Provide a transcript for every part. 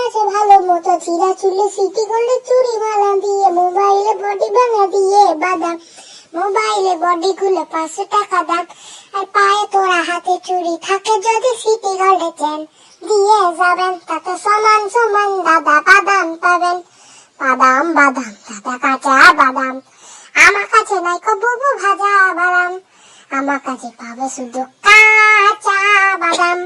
আছে ভালো মতো চিরা চুলে সিটি গোল্ডে চুরি মালা দিয়ে মোবাইলে বডি ভাঙা দিয়ে বাদাম মোবাইলে বডি খুলে 500 টাকা দাম আর পায়ে তোরা হাতে চুরি থাকে যদি সিটি গোল্ডে চেন দিয়ে যাবেন তাতে সমান সমান দাদা বাদাম পাবেন বাদাম বাদাম দাদা কাঁচা বাদাম আমার কাছে নাই বুবু ভাজা বাদাম আমার কাছে পাবে শুধু কাঁচা বাদাম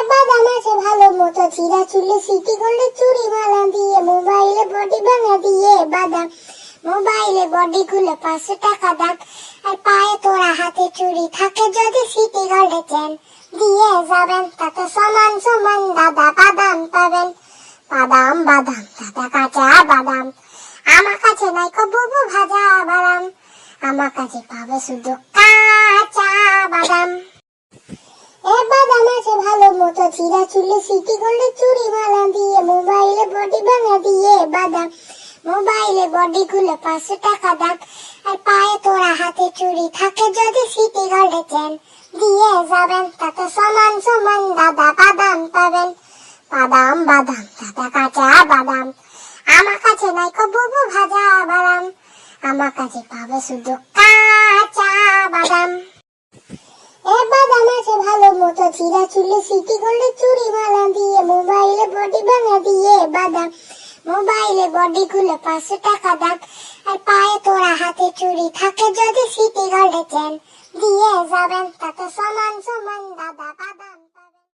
বাদাম আছে ভালো মতো চিরা চুলে সিটি গোল্ডে চুরি মালা দিয়ে মোবাইলে বডি ভাঙা দিয়ে বাদাম মোবাইলে বডি খুলে 500 টাকা দাম আর পায়ে তোরা হাতে চুরি থাকে যদি সিটি গোল্ডে চেন দিয়ে যাবেন তাতে সমান সমান দাদা বাদাম পাবেন বাদাম বাদাম দাদা কাঁচা বাদাম আমার কাছে নাই বুবু ভাজা বাদাম আমার কাছে পাবে শুধু কাঁচা বাদাম বাদাম আছে ভালো মতো চিরা চুলে সিটি গোল্ডে চুরি মালা দিয়ে মোবাইলে বডি ভাঙা দিয়ে বাদাম মোবাইলে বডি খুলে 500 টাকা দাম আর পায়ে তোরা হাতে চুরি থাকে যদি সিটি গোল্ডে চেন দিয়ে যাবেন তাতে সমান সমান দাদা বাদাম পাবেন বাদাম বাদাম দাদা কাঁচা বাদাম আমার কাছে নাই বুবু ভাজা বাদাম আমার কাছে পাবে শুধু কাঁচা বাদাম বাদাম আছে ভালো মতো চিরা চুলে সিটি গোল্ডে চুরি মালা দিয়ে মোবাইলে বডি ভাঙা দিয়ে বাদাম মোবাইলে বডি খুলে 500 টাকা দাম আর পায়ে তোরা হাতে চুরি থাকে যদি সিটি গোল্ডে চেন দিয়ে যাবেন তাতে সমান সমান দাদা বাদাম